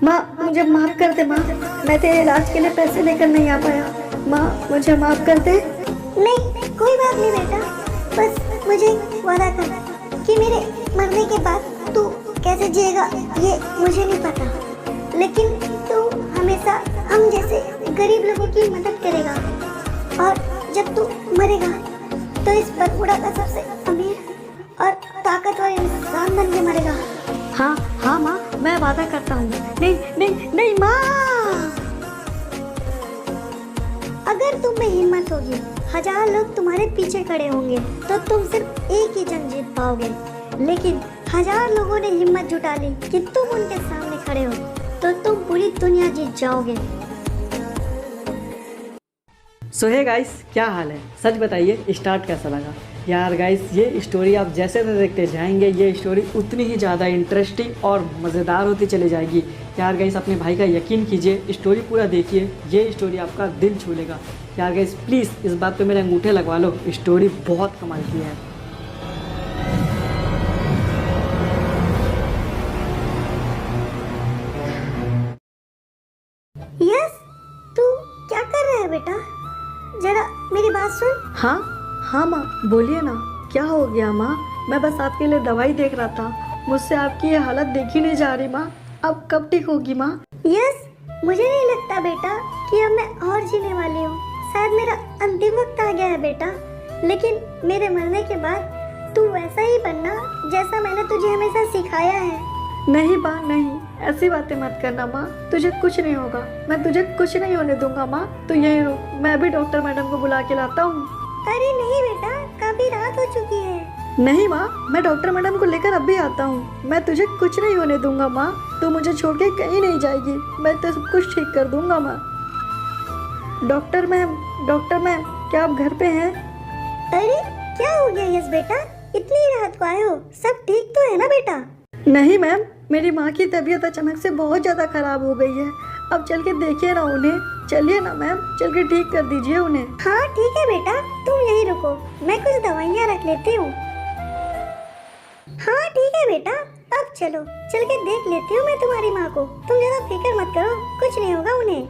माँ मुझे माफ कर दे माँ, मैं तेरे इलाज के लिए पैसे लेकर नहीं आ पाया। माँ मुझे माफ कर दे। नहीं कोई बात नहीं बेटा, बस मुझे वादा कर कि मेरे मरने के बाद तू कैसे जिएगा ये मुझे नहीं पता, लेकिन तू हमेशा हम जैसे गरीब लोगों की मदद करेगा और जब तू मरेगा तो इस बरमुडा का सबसे अमीर और ताकतवर इंसान बन के मरेगा। हाँ हाँ माँ, मैं वादा करता हूँ। नहीं नहीं नहीं माँ। अगर तुम में हिम्मत होगी, 1000 लोग तुम्हारे पीछे खड़े होंगे तो तुम सिर्फ एक ही जंग जीत पाओगे, लेकिन 1000 लोगों ने हिम्मत जुटा ली कि तुम उनके सामने खड़े हो तो तुम पूरी दुनिया जीत जाओगे। सो हे गाइस, क्या हाल है? सच बताइए स्टार्ट कैसा लगा? यार गाइस, ये स्टोरी आप जैसे देखते जाएंगे ये स्टोरी उतनी ही ज़्यादा इंटरेस्टिंग और मज़ेदार होती चली जाएगी। यार गाइस, अपने भाई का यकीन कीजिए, स्टोरी पूरा देखिए, ये स्टोरी आपका दिल छू लेगा। यार गाइस प्लीज़ इस बात पे मेरे अंगूठे लगवा लो, स्टोरी बहुत कमाल की है। यस, तू क्या कर रहा है बेटा? जरा मेरी बात सुन। हाँ हाँ माँ बोलिए ना, क्या हो गया माँ? मैं बस आपके लिए दवाई देख रहा था, मुझसे आपकी ये हालत देखी नहीं जा रही माँ। अब कब ठीक होगी माँ? यस, मुझे नहीं लगता बेटा कि अब मैं और जीने वाली हूँ। शायद मेरा अंतिम वक्त आ गया है बेटा, लेकिन मेरे मरने के बाद तू वैसा ही बनना जैसा मैंने तुझे हमेशा सिखाया है। नहीं माँ नहीं, ऐसी बातें मत करना माँ, तुझे कुछ नहीं होगा, मैं तुझे कुछ नहीं होने दूंगा माँ। तो यही रुक, मैं भी डॉक्टर मैडम को बुला के लाता हूँ। अरे नहीं बेटा, काफी रात हो चुकी है। नहीं माँ, मैं डॉक्टर मैडम को लेकर अभी आता हूँ, मैं तुझे कुछ नहीं होने दूंगा माँ। तू मुझे छोड़ के कहीं नहीं जाएगी, मैं तो सब कुछ ठीक कर दूंगा माँ। डॉक्टर मैम क्या आप घर पे हैं? अरे क्या हो गया यस बेटा, इतनी रात को आए हो? सब ठीक तो है ना बेटा? नहीं मैम, मेरी माँ की तबीयत अचानक से बहुत ज़्यादा खराब हो गई है। अब चल के देखिए ना उन्हें, चलिए ना मैम, चल के ठीक कर दीजिए उन्हें। हाँ ठीक है बेटा, तुम यहीं रुको, मैं कुछ दवाइयाँ रख लेती हूँ। हाँ ठीक है बेटा, अब चलो, चल के देख लेती हूँ मैं तुम्हारी माँ को। तुम ज़्यादा फिक्र मत करो, कुछ नहीं होगा उन्हें।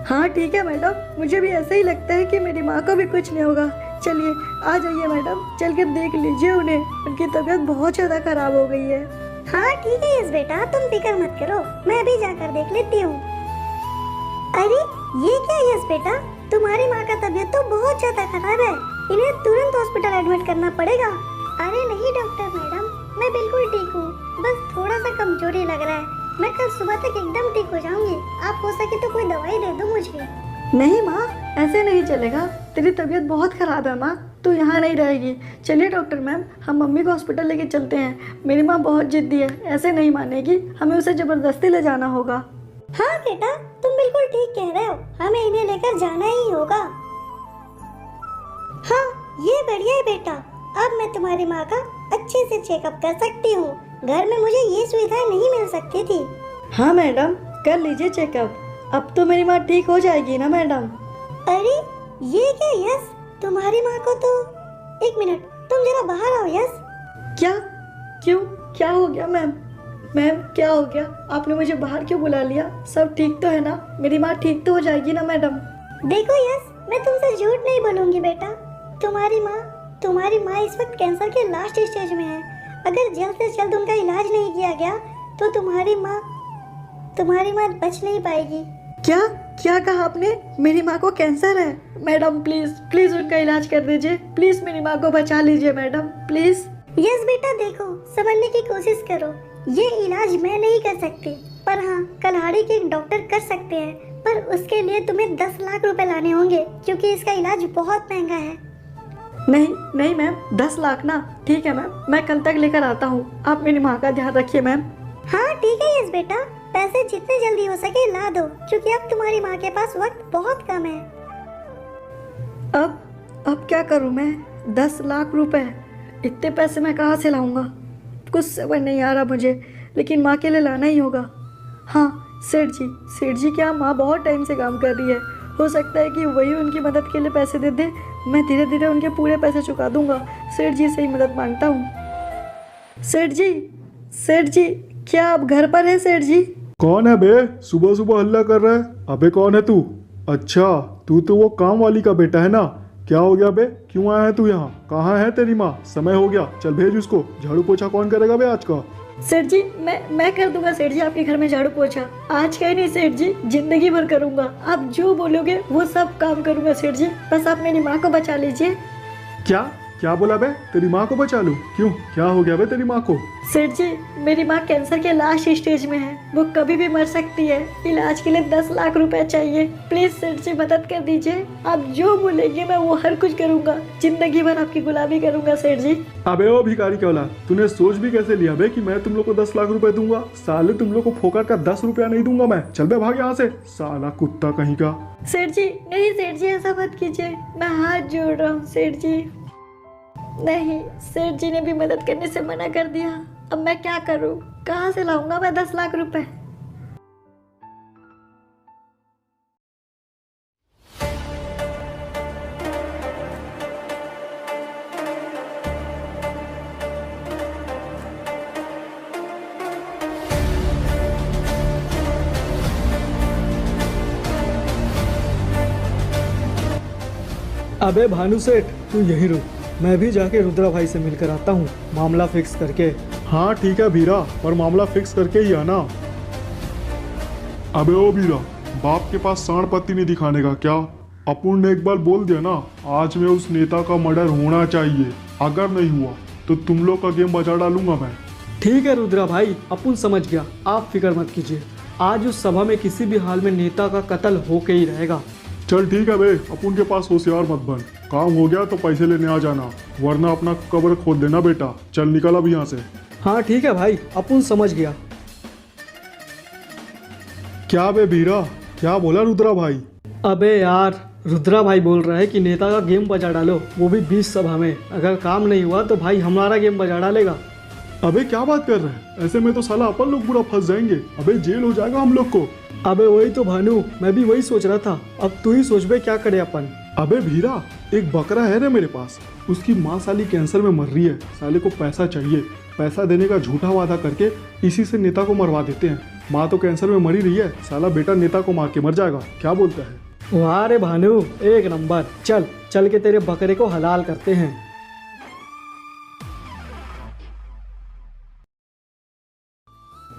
हाँ ठीक है मैडम, मुझे भी ऐसा ही लगता है कि मेरी माँ को भी कुछ नहीं होगा। चलिए आ जाइए मैडम, चल के देख लीजिए उन्हें, उनकी तबीयत बहुत ज़्यादा खराब हो गई है। हाँ ठीक है यस बेटा, तुम फिक्र मत करो, मैं अभी जाकर देख लेती हूँ। अरे ये क्या यस बेटा, तुम्हारी माँ का तबीयत तो बहुत ज्यादा खराब है, इन्हें तुरंत हॉस्पिटल एडमिट करना पड़ेगा। अरे नहीं डॉक्टर मैडम, मैं बिल्कुल ठीक हूँ, बस थोड़ा सा कमजोरी लग रहा है, मैं कल सुबह तक एकदम ठीक हो जाऊंगी। आप हो सके तो कोई दवाई दे दो मुझे। नहीं माँ, ऐसे नहीं चलेगा, तेरी तबीयत बहुत खराब है माँ, तू यहाँ नहीं रहेगी। चलिए डॉक्टर मैम, हम मम्मी को हॉस्पिटल लेके चलते हैं, मेरी माँ बहुत जिद्दी है, ऐसे नहीं मानेगी, हमें उसे ज़बरदस्ती ले जाना होगा। हाँ बेटा, तुम बिल्कुल ठीक कह रहे हो, हमें इन्हें लेकर जाना ही होगा। हाँ ये बढ़िया है बेटा, अब मैं तुम्हारी माँ का अच्छे से चेकअप कर सकती हूँ, घर में मुझे ये सुविधाएं नहीं मिल सकती थी। हाँ मैडम, कर लीजिए चेकअप, अब तो मेरी माँ ठीक हो जाएगी ना मैडम। अरे ये क्या यस, तुम्हारी माँ को तो, एक मिनट, तुम जरा बाहर आओ यस। क्या? क्यों, क्या हो गया मैम? मैम क्या हो गया, आपने मुझे बाहर क्यों बुला लिया? सब ठीक तो है ना? मेरी माँ ठीक तो हो जाएगी ना मैडम? देखो यस, मैं तुमसे झूठ नहीं बोलूंगी बेटा, तुम्हारी माँ इस वक्त कैंसर के लास्ट स्टेज में है। अगर जल्द से जल्द उनका इलाज नहीं किया गया तो तुम्हारी माँ बच नहीं पाएगी। क्या कहा आपने? मेरी माँ को कैंसर है? मैडम प्लीज उनका इलाज कर दीजिए, प्लीज मेरी माँ को बचा लीजिए मैडम, प्लीज। यस बेटा, देखो समझने की कोशिश करो, ये इलाज मैं नहीं कर सकती, पर हाँ कल्हाड़ी के एक डॉक्टर कर सकते हैं, पर उसके लिए तुम्हें 10 लाख रुपए लाने होंगे क्योंकि इसका इलाज बहुत महंगा है। नहीं मैम, 10 लाख ना, ठीक है मैम, मैं कल तक लेकर आता हूँ, आप मेरी माँ का ध्यान रखिए मैम। हाँ ठीक है यस बेटा, पैसे जितने जल्दी हो सके ला दो, क्योंकि अब तुम्हारी माँ के पास वक्त बहुत कम है। अब क्या करूँ मैं? 10 लाख रुपए, इतने पैसे मैं कहाँ से लाऊंगा? कुछ समझ नहीं आ रहा मुझे, लेकिन माँ के लिए लाना ही होगा। हाँ सेठ जी क्या, माँ बहुत टाइम से काम कर रही है, हो सकता है कि वही उनकी मदद के लिए पैसे दे दे, मैं धीरे धीरे उनके पूरे पैसे चुका दूंगा। सेठ जी से ही मदद मांगता हूँ। सेठ जी क्या आप घर पर हैं सेठ जी? कौन है बे? सुबह सुबह हल्ला कर रहा है। अबे कौन है तू? अच्छा, तू तो वो काम वाली का बेटा है ना? क्या हो गया बे? क्यों आया है तू यहाँ? कहाँ है तेरी माँ? समय हो गया, चल भेज उसको। झाड़ू पोछा कौन करेगा बे आज का? सेठ जी मैं कर दूंगा सेठ जी आपके घर में झाड़ू पोछा। आज का ही नहीं सेठ जी, जिंदगी भर करूंगा। आप जो बोलोगे वो सब काम करूंगा सेठ जी, बस आप मेरी माँ को बचा लीजिए। क्या क्या बोला बे? तेरी माँ को बचा लूं? क्यों, क्या हो गया बे तेरी माँ को? सेठ जी मेरी माँ कैंसर के लास्ट स्टेज में है, वो कभी भी मर सकती है। इलाज के लिए 10 लाख रुपए चाहिए। प्लीज सेठ जी मदद कर दीजिए। आप जो बोलेंगे मैं वो हर कुछ करूंगा। जिंदगी भर आपकी गुलामी करूंगा सेठ जी। अबे ओ भिखारी के औलाद, तूने सोच भी कैसे लिया बे कि मैं तुम लोग को 10 लाख रुपए दूंगा? साले तुम लोग को फोकट का 10 रुपया नहीं दूंगा मैं। चल बे भाग यहाँ से, साला कुत्ता कहीं का। सेठ जी नहीं सेठ जी, ऐसा मत कीजिए, मैं हाथ जोड़ रहा हूँ सेठ जी। नहीं, सेठ जी ने भी मदद करने से मना कर दिया। अब मैं क्या करूं? कहां से लाऊंगा मैं 10 लाख रुपए? अबे भानु सेठ, तू यहीं रुक, मैं भी जाके रुद्रा भाई से मिलकर आता हूँ, मामला फिक्स करके। हाँ ठीक है भीरा, पर मामला फिक्स करके ही आना। अबे ओ भीरा, बाप के पास सांड पत्ती नहीं दिखाने का क्या? अपुन ने एक बार बोल दिया ना, आज में उस नेता का मर्डर होना चाहिए। अगर नहीं हुआ तो तुम लोग का गेम बजा डालूंगा मैं। ठीक है रुद्रा भाई, अपुन समझ गया, आप फिक्र मत कीजिए। आज उस सभा में किसी भी हाल में नेता का कत्ल होके ही रहेगा। चल ठीक है बे, अपुन के पास होशियार मत बन। काम हो गया तो पैसे लेने आ जाना, वरना अपना कब्र खोद देना बेटा। चल निकल अब यहाँ से। हाँ ठीक है भाई, अपुन समझ गया। क्या बे भीरा, क्या बोला रुद्रा भाई? अबे यार, रुद्रा भाई बोल रहा है कि नेता का गेम बजा डालो, वो भी 20 सभा में। अगर काम नहीं हुआ तो भाई हमारा गेम बजा डालेगा। अबे क्या बात कर रहे हैं? ऐसे में तो साला अपन लोग पूरा फंस जाएंगे। अबे जेल हो जाएगा हम लोग को। अबे वही तो भानु, मैं भी वही सोच रहा था। अब तू ही सोच बे, क्या करे अपन। अबे भीरा, एक बकरा है रे मेरे पास, उसकी माँ साली कैंसर में मर रही है। साले को पैसा चाहिए, पैसा देने का झूठा वादा करके इसी से नेता को मरवा देते हैं। माँ तो कैंसर में मरी रही है, साला बेटा नेता को मार के मर जाएगा। क्या बोलता है? वाह रे भानु, एक नंबर। चल चल के तेरे बकरे को हलाल करते हैं।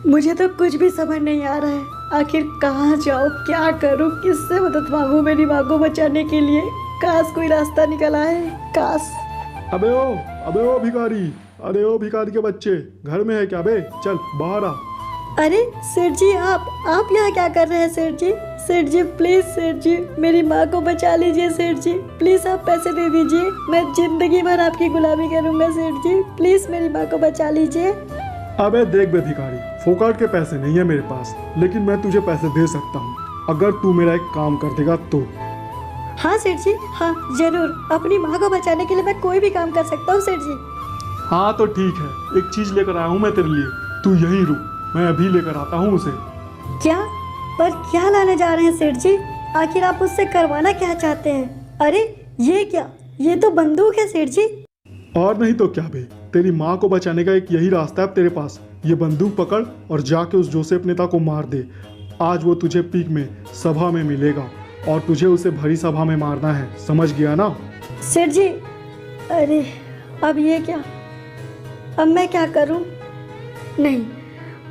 मुझे तो कुछ भी समझ नहीं आ रहा है। आखिर कहाँ जाऊँ, क्या करूँ, किससे मदद मांगू मेरी माँ को बचाने के लिए? काश कोई रास्ता निकल आए, काश। अबे ओ भिखारी, अरे ओ भिखारी के बच्चे, घर में है क्या बे? चल बाहर आ। अरे सेठ जी, आप यहाँ क्या कर रहे हैं सेठ जी? सेठ जी प्लीज, सेठ जी मेरी माँ को बचा लीजिए सेठ जी। प्लीज आप पैसे दे दीजिए, मैं जिंदगी भर आपकी गुलामी करूँगा सेठ जी। प्लीज मेरी माँ को बचा लीजिए। अबे देख बे भिखारी, फोकट के पैसे नहीं है मेरे पास, लेकिन मैं तुझे पैसे दे सकता हूँ अगर तू मेरा एक काम कर देगा तो। हाँ सेठ जी, हाँ जरूर। अपनी माँ को बचाने के लिए मैं कोई भी काम कर सकता हूँ सेठ जी। हाँ तो ठीक है, एक चीज लेकर आया हूँ मैं तेरे लिए, तू यहीं रुक, मैं अभी लेकर आता हूँ उसे। क्या? पर क्या लाने जा रहे हैं सेठ जी? आखिर आप उससे करवाना क्या चाहते हैं? अरे ये क्या, ये तो बंदूक है सेठ जी। और नहीं तो क्या बे, तेरी माँ को बचाने का एक यही रास्ता है अब तेरे पास। ये बंदूक पकड़ और जाके उस जोसेफ नेता को मार दे। आज वो तुझे पीक में सभा में मिलेगा और तुझे उसे भरी सभा में मारना है, समझ गया ना? सेठ जी, अरे अब ये क्या, अब मैं क्या करूं? नहीं,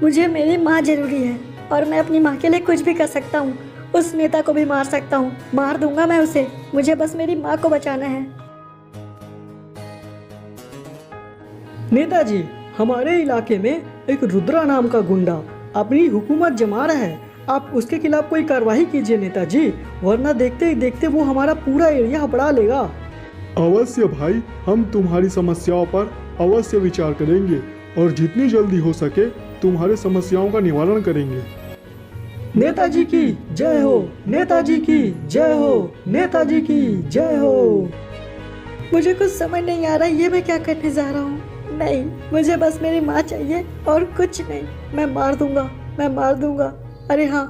मुझे मेरी माँ जरूरी है और मैं अपनी माँ के लिए कुछ भी कर सकता हूँ। उस नेता को भी मार सकता हूँ, मार दूंगा मैं उसे। मुझे बस मेरी माँ को बचाना है। नेताजी, हमारे इलाके में एक रुद्रा नाम का गुंडा अपनी हुकूमत जमा रहा है। आप उसके खिलाफ कोई कार्रवाई कीजिए नेताजी, वरना देखते ही देखते वो हमारा पूरा एरिया बढ़ा लेगा। अवश्य भाई, हम तुम्हारी समस्याओं पर अवश्य विचार करेंगे और जितनी जल्दी हो सके तुम्हारे समस्याओं का निवारण करेंगे। नेताजी की जय हो, नेताजी की जय हो, नेताजी की जय हो। मुझे कुछ समझ नहीं आ रहा ये मैं क्या करने जा रहा हूँ। नहीं, मुझे बस मेरी माँ चाहिए और कुछ नहीं। मैं मार दूंगा, मैं मार दूंगा। अरे हाँ,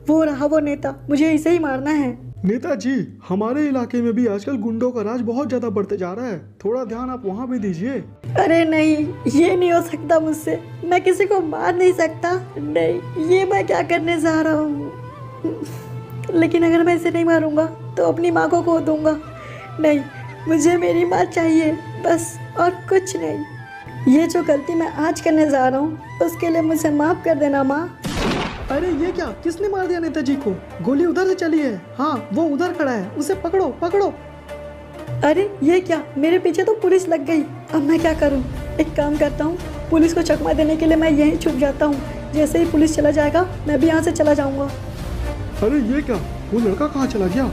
वो रहा वो नेता, मुझे इसे ही मारना है। नेताजी, हमारे इलाके में भी आजकल गुंडों का राज बहुत ज्यादा बढ़ते जा रहा है, थोड़ा ध्यान आप वहाँ भी दीजिए। अरे नहीं, ये नहीं हो सकता मुझसे। मैं किसी को मार नहीं सकता। नहीं, ये मैं क्या करने जा रहा हूँ। लेकिन अगर मैं इसे नहीं मारूंगा तो अपनी माँ को खो दूंगा। नहीं, मुझे मेरी माँ चाहिए बस, और कुछ नहीं। ये जो गलती मैं आज करने जा रहा हूँ उसके लिए मुझे माफ़ कर देना माँ। अरे ये क्या, किसने मार दिया नेताजी को? गोली उधर से चली है। हाँ, वो उधर खड़ा है, उसे पकड़ो पकड़ो। अरे ये क्या, मेरे पीछे तो पुलिस लग गई। अब मैं क्या करूं? एक काम करता हूं, पुलिस को चकमा देने के लिए मैं यहीं छुप जाता हूं। जैसे ही पुलिस चला जाएगा मैं भी यहाँ से चला जाऊंगा। अरे ये क्या, वो लड़का कहाँ चला गया?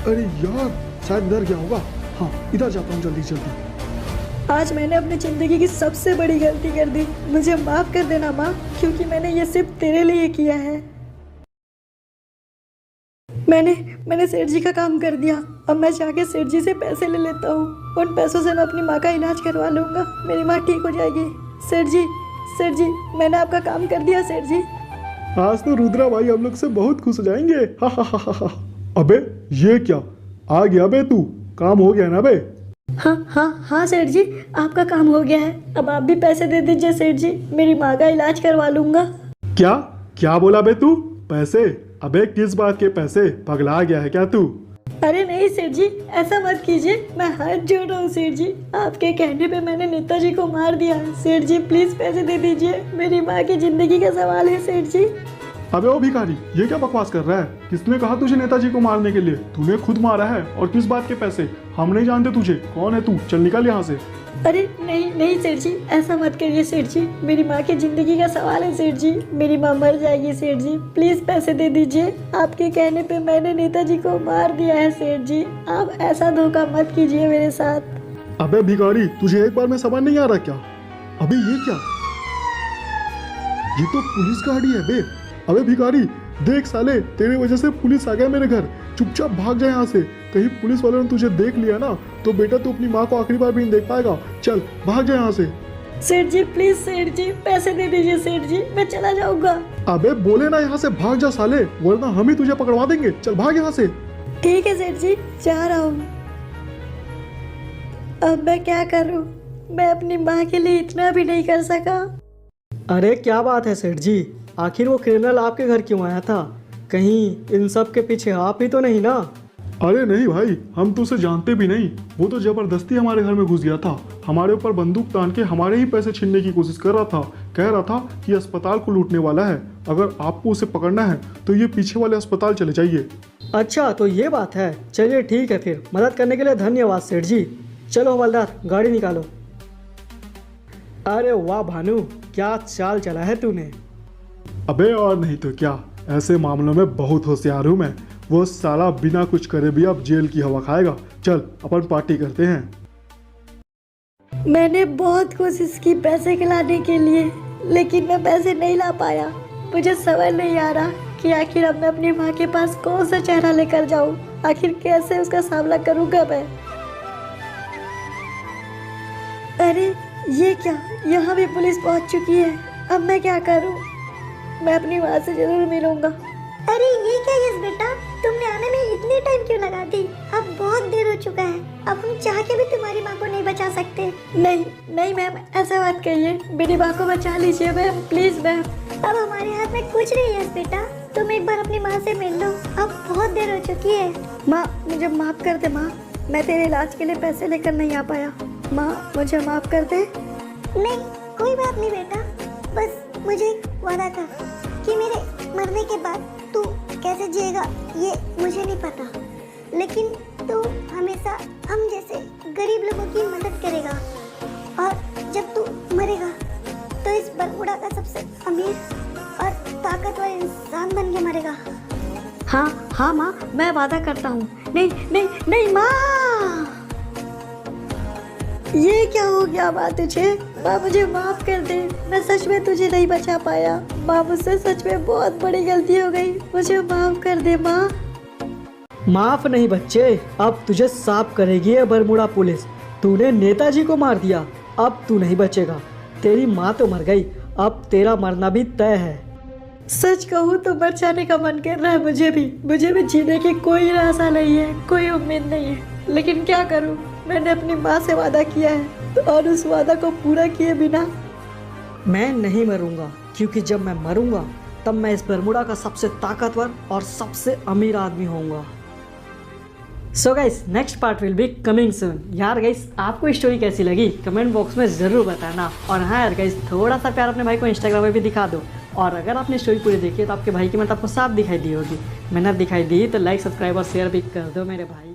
अरे यार, शायद इधर गया होगा। हाँ, इधर जाता हूँ जल्दी जल्दी। आज मैंने अपनी ज़िंदगी की सबसे बड़ी गलती कर दी। मुझे माफ़ कर देना माँ, क्योंकि मैंने ये सिर्फ तेरे लिए किया है। मैंने सेठ जी का काम कर दिया। अब मैं जाके सेठ जी से पैसे ले लेता हूँ। उन पैसों से मैं अपनी माँ का इलाज करवा लूँगा। मेरी माँ ठीक हो जाएगी। सेठ जी, मैंने आपका काम कर दिया सेठ जी। आज तो रुद्रा भाई हम लोग से बहुत खुश हो जाएंगे। हा हा हा हा। अबे ये क्या, आ गया बे तू? काम हो गया ना बे? हाँ सेठ जी, आपका काम हो गया है। अब आप भी पैसे दे दीजिए सेठ जी, मेरी माँ का इलाज करवा लूँगा। क्या क्या बोला बे तू? पैसे? अबे किस बात के पैसे? पगला गया है क्या तू? अरे नहीं सेठ जी, ऐसा मत कीजिए। मैं हाथ जोड़ रहा हूँ सेठ जी, आपके कहने पे मैंने नेताजी को मार दिया। सेठ जी प्लीज पैसे दे दीजिए, मेरी माँ की जिंदगी का सवाल है सेठ जी। अबे ओ भिखारी, ये क्या बकवास कर रहा है? किसने कहा तुझे नेताजी को मारने के लिए? तूने खुद मारा है। और किस बात के पैसे? हम नहीं जानते तुझे। कौन है तू? चल निकल यहाँ से। अरे नहीं सेठ जी, ऐसा मत करिए सेठ जी, मेरी माँ की जिंदगी का सवाल है सेठ जी। मेरी माँ मर जाएगी सेठ जी, प्लीज पैसे दे दीजिए। आपके कहने पे मैंने नेताजी को मार दिया है सेठ जी, आप ऐसा धोखा मत कीजिए मेरे साथ। अबे भिखारी, तुझे एक बार में समझ नहीं आ रहा क्या? अबे ये क्या, ये तो पुलिस गाड़ी है बे। अबे भिखारी देख साले, तेरे वजह से पुलिस आ गया मेरे घर। चुपचाप भाग जा यहाँ से। कहीं पुलिस वालों ने तुझे देख लिया ना तो बेटा तू अपनी माँ को आखिरी बार भी नहीं देख पाएगा। चल भाग जा यहाँ से। सेठ जी प्लीज सेठ जी, पैसे दे दीजिए सेठ जी, मैं चला जाऊंगा। अबे बोले ना यहाँ से भाग जा साले, वरना हम ही तुझे पकड़वा देंगे। चल भाग यहाँ से। ठीक है सेठ जी, जा रहा हूँ। अब मैं क्या करूँ? मैं अपनी माँ के लिए इतना भी नहीं कर सका। अरे क्या बात है सेठ जी, आखिर वो क्रिमिनल आपके घर क्यों आया था? कहीं इन सब के पीछे आप ही तो नहीं ना? अरे नहीं भाई, हम तो उसे जानते भी नहीं। वो तो जबरदस्ती हमारे घर में घुस गया था। हमारे ऊपर बंदूक तान के हमारे ही पैसे छीनने की कोशिश कर रहा था। कह रहा था कि अस्पताल को लूटने वाला है। अगर आपको उसे पकड़ना है तो ये पीछे वाले अस्पताल चले जाइए। अच्छा तो ये बात है, चलिए ठीक है फिर। मदद करने के लिए धन्यवाद सेठ जी। चलो हवलदार, गाड़ी निकालो। अरे वाह भानु, क्या चाल चला है तूने। अबे और नहीं तो क्या, ऐसे मामलों में बहुत होशियार हूँ मैं। वो साला बिना कुछ करे भी अब जेल की हवा खाएगा। चल अपन पार्टी करते हैं। मैंने बहुत कोशिश की पैसे खिलाने के लिए, लेकिन मैं पैसे नहीं ला पाया। मुझे समझ नहीं आ रहा कि आखिर अब मैं अपनी माँ के पास कौन सा चेहरा लेकर जाऊँ। आखिर कैसे उसका सामना करूँगा मैं। अरे ये क्या, यहाँ भी पुलिस पहुँच चुकी है। अब मैं क्या करूँ? मैं अपनी माँ से जरूर मिलूंगा। अरे ये क्या यस बेटा, तुमने आने में इतनी टाइम क्यों लगा दी? अब बहुत देर हो चुका है। अब हम चाह के भी तुम्हारी माँ को नहीं बचा सकते। नहीं मैम, ऐसा मत कहिए। मेरी माँ को बचा लीजिए मैम, प्लीज मैम। अब हमारे हाथ में कुछ नहीं है यस बेटा, तुम एक बार अपनी माँ से मिल लो। अब बहुत देर हो चुकी है। माँ मुझे माफ कर दे माँ, मैं तेरे इलाज के लिए पैसे लेकर नहीं आ पाया। माँ मुझे माफ कर दे। नहीं कोई बात नहीं बेटा, बस मुझे वादा कर कि मेरे मरने के बाद तू कैसे जिएगा ये मुझे नहीं पता, लेकिन तू हमेशा हम जैसे गरीब लोगों की मदद करेगा। और जब तू मरेगा तो इस बरमुडा का सबसे अमीर और ताकतवर इंसान बन के मरेगा। हाँ माँ, मैं वादा करता हूँ। नहीं माँ, ये क्या हो गया माँ तुझे? माँ मुझे माफ कर दे, मैं सच में तुझे नहीं बचा पाया। माँ मुझसे सच में बहुत बड़ी गलती हो गई, मुझे माफ कर दे माँ। माफ नहीं बच्चे, अब तुझे साफ करेगी ये बरमुडा पुलिस। तूने नेताजी को मार दिया, अब तू नहीं बचेगा। तेरी माँ तो मर गई, अब तेरा मरना भी तय है। सच कहूँ तो मर जाने का मन कर रहा है मुझे भी जीने की कोई आशा नहीं है, कोई उम्मीद नहीं है। लेकिन क्या करूँ, मैंने अपनी माँ से वादा किया है और उस वादा को पूरा किए बिना मैं नहीं मरूंगा, क्योंकि जब मैं मरूंगा तब मैं इस बरमूडा का सबसे ताकतवर और सबसे अमीर आदमी होऊंगा। So guys next part will be coming soon. यार गाइस आपको स्टोरी कैसी लगी कमेंट बॉक्स में ज़रूर बताना। और हाँ यार गाइस थोड़ा सा प्यार अपने भाई को इंस्टाग्राम पे भी दिखा दो। और अगर आपने स्टोरी पूरी देखी है तो आपके भाई की मेहनत आपको साफ दिखाई दी होगी। मेहनत दिखाई दी तो लाइक सब्सक्राइब और शेयर भी कर दो मेरे भाई।